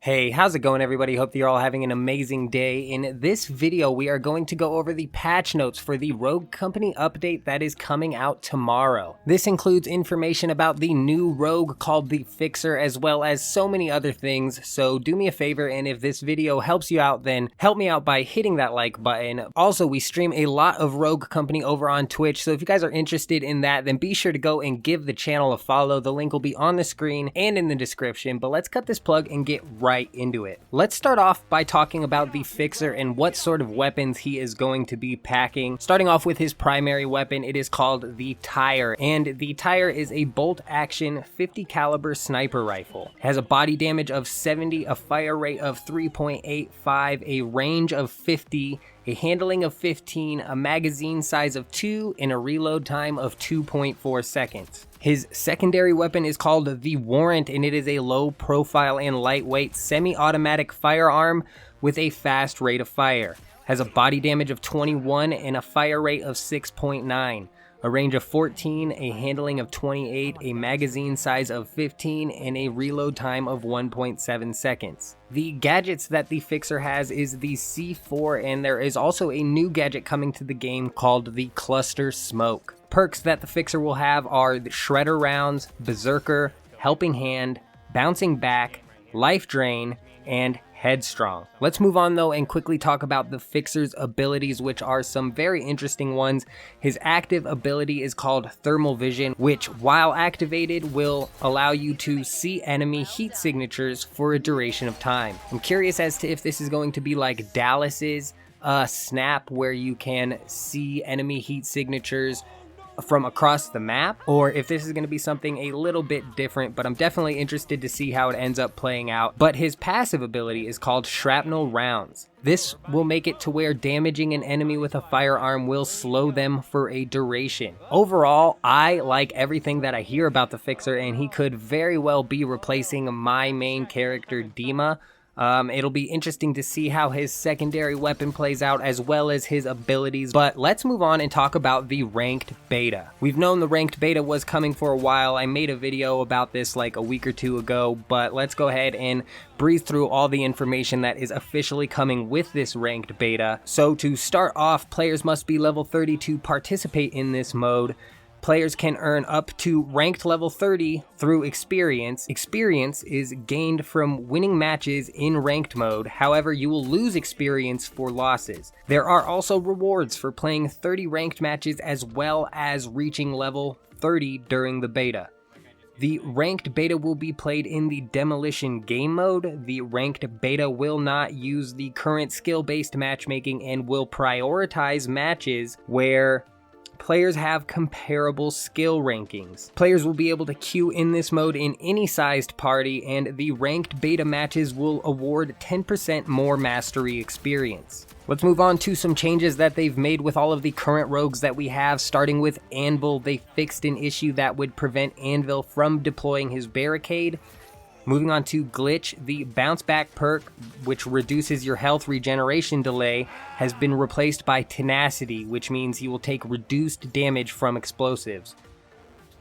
Hey, how's it going everybody? Hope that you're all having an amazing day. In this video, we are going to go over the patch notes for the Rogue Company update that is coming out tomorrow. This includes information about the new rogue called the FIXER, as well as so many other things. So do me a favor, and if this video helps you out, then help me out by hitting that like button. Also, we stream a lot of Rogue Company over on Twitch, so if you guys are interested in that, then be sure to go and give the channel a follow. The link will be on the screen and in the description, but let's cut this plug and get right into it. Let's start off by talking about the FIXER and what sort of weapons he is going to be packing. Starting off with his primary weapon, it is called the Tire, and the Tire is a bolt action 50 caliber sniper rifle. It has a body damage of 70, a fire rate of 3.85, a range of 50, a handling of 15, a magazine size of 2, and a reload time of 2.4 seconds. His secondary weapon is called the Warrant, and it is a low profile and lightweight semi-automatic firearm with a fast rate of fire. Has a body damage of 21 and a fire rate of 6.9. A range of 14, a handling of 28, a magazine size of 15, and a reload time of 1.7 seconds. The gadgets that the FIXER has is the C4, and there is also a new gadget coming to the game called the Cluster Smoke. Perks that the FIXER will have are the Shredder Rounds, Berserker, Helping Hand, Bouncing Back, Life Drain, and Headstrong. Let's move on though and quickly talk about the FIXER's abilities, which are some very interesting ones. His active ability is called Thermal Vision, which while activated will allow you to see enemy heat signatures for a duration of time. I'm curious as to if this is going to be like Dallas's Snap, where you can see enemy heat signatures from across the map, or if this is going to be something a little bit different, but I'm definitely interested to see how it ends up playing out. But his passive ability is called Shrapnel Rounds. This will make it to where damaging an enemy with a firearm will slow them for a duration. Overall, I like everything that I hear about the FIXER, and he could very well be replacing my main character, Dima. It'll be interesting to see how his secondary weapon plays out as well as his abilities, but let's move on and talk about the ranked beta. We've known the ranked beta was coming for a while. I made a video about this like a week or two ago, but let's go ahead and breeze through all the information that is officially coming with this ranked beta. So to start off, players must be level 30 to participate in this mode. Players can earn up to ranked level 30 through experience. Experience is gained from winning matches in ranked mode. However, you will lose experience for losses. There are also rewards for playing 30 ranked matches as well as reaching level 30 during the beta. The ranked beta will be played in the demolition game mode. The ranked beta will not use the current skill-based matchmaking and will prioritize matches where players have comparable skill rankings. Players will be able to queue in this mode in any sized party, and the ranked beta matches will award 10% more mastery experience. Let's move on to some changes that they've made with all of the current rogues that we have, starting with Anvil. They fixed an issue that would prevent Anvil from deploying his barricade. Moving on to Glitch, the Bounce Back perk, which reduces your health regeneration delay, has been replaced by Tenacity, which means he will take reduced damage from explosives.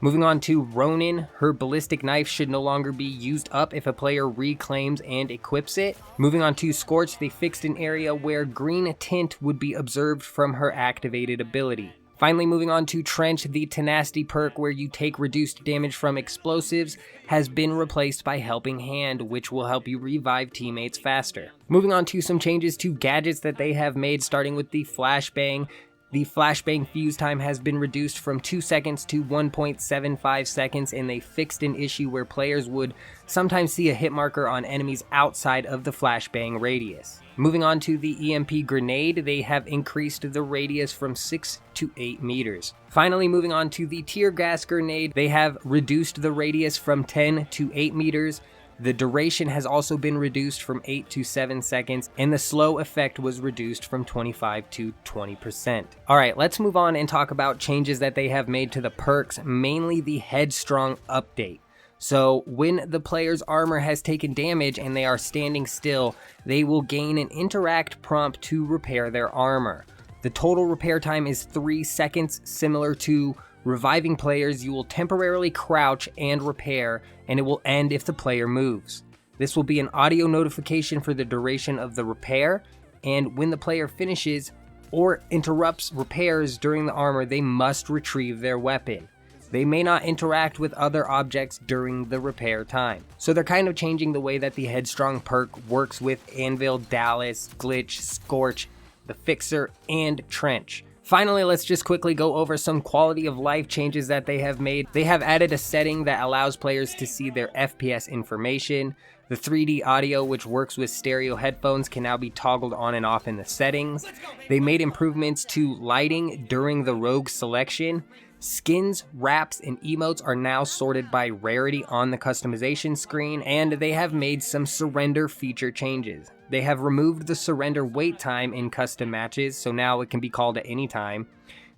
Moving on to Ronin, her ballistic knife should no longer be used up if a player reclaims and equips it. Moving on to Scorch, they fixed an area where green tint would be observed from her activated ability. Finally, moving on to Trench, the Tenacity perk where you take reduced damage from explosives has been replaced by Helping Hand, which will help you revive teammates faster. Moving on to some changes to gadgets that they have made, starting with the Flashbang. The Flashbang fuse time has been reduced from 2 seconds to 1.75 seconds, and they fixed an issue where players would sometimes see a hit marker on enemies outside of the Flashbang radius. Moving on to the EMP grenade, they have increased the radius from 6 to 8 meters. Finally, moving on to the tear gas grenade, they have reduced the radius from 10 to 8 meters. The duration has also been reduced from 8 to 7 seconds, and the slow effect was reduced from 25 to 20%. Alright, let's move on and talk about changes that they have made to the perks, mainly the Headstrong update. So when the player's armor has taken damage and they are standing still, they will gain an interact prompt to repair their armor. The total repair time is 3 seconds, similar to reviving players. You will temporarily crouch and repair, and it will end if the player moves. This will be an audio notification for the duration of the repair, and when the player finishes or interrupts repairs during the armor, they must retrieve their weapon. They may not interact with other objects during the repair time. So they're kind of changing the way that the Headstrong perk works with Anvil, Dallas, Glitch, Scorch, the FIXER, and Trench. Finally, let's just quickly go over some quality of life changes that they have made. They have added a setting that allows players to see their FPS information. The 3D audio, which works with stereo headphones, can now be toggled on and off in the settings. They made improvements to lighting during the rogue selection. Skins, wraps, and emotes are now sorted by rarity on the customization screen, and they have made some surrender feature changes. They have removed the surrender wait time in custom matches, so now it can be called at any time.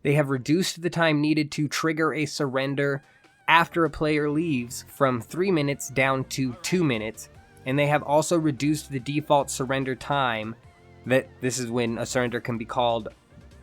They have reduced the time needed to trigger a surrender after a player leaves from 3 minutes down to 2 minutes, and they have also reduced the default surrender time, that this is when a surrender can be called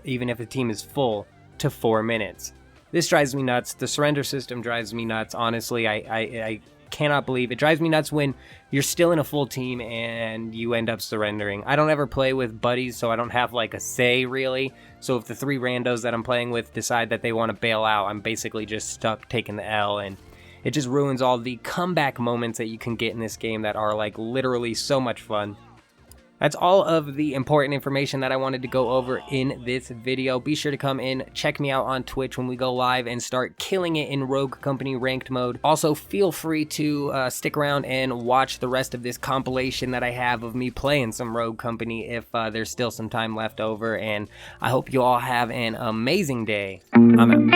even if the team is full, to 4 minutes. This drives me nuts. The surrender system drives me nuts. Honestly, I cannot believe it. Drives me nuts when you're still in a full team and you end up surrendering. I don't ever play with buddies, so I don't have like a say really. So if the 3 randos that I'm playing with decide that they want to bail out, I'm basically just stuck taking the L, and it just ruins all the comeback moments that you can get in this game that are like literally so much fun. That's all of the important information that I wanted to go over in this video. Be sure to come in, check me out on Twitch when we go live and start killing it in Rogue Company ranked mode. Also, feel free to stick around and watch the rest of this compilation that I have of me playing some Rogue Company if there's still some time left over. And I hope you all have an amazing day. I'm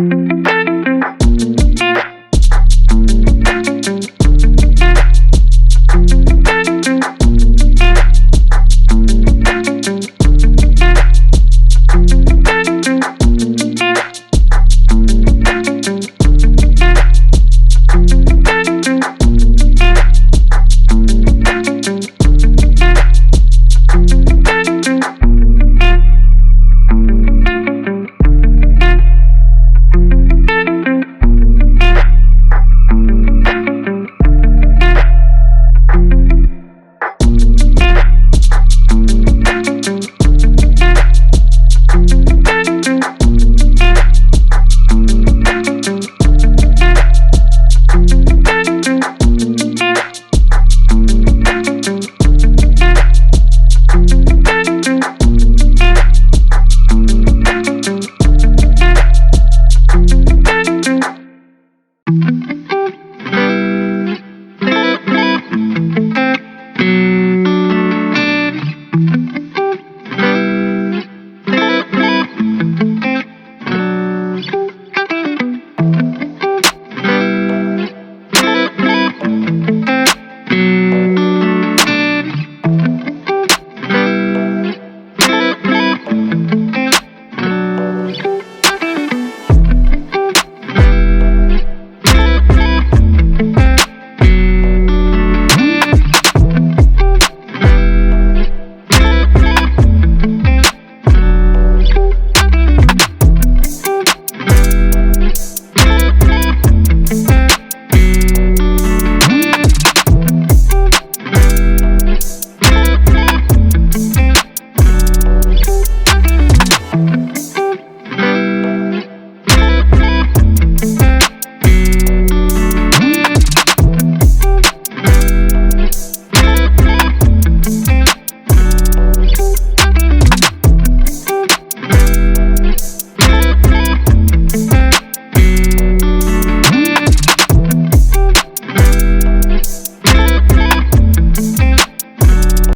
Thank you.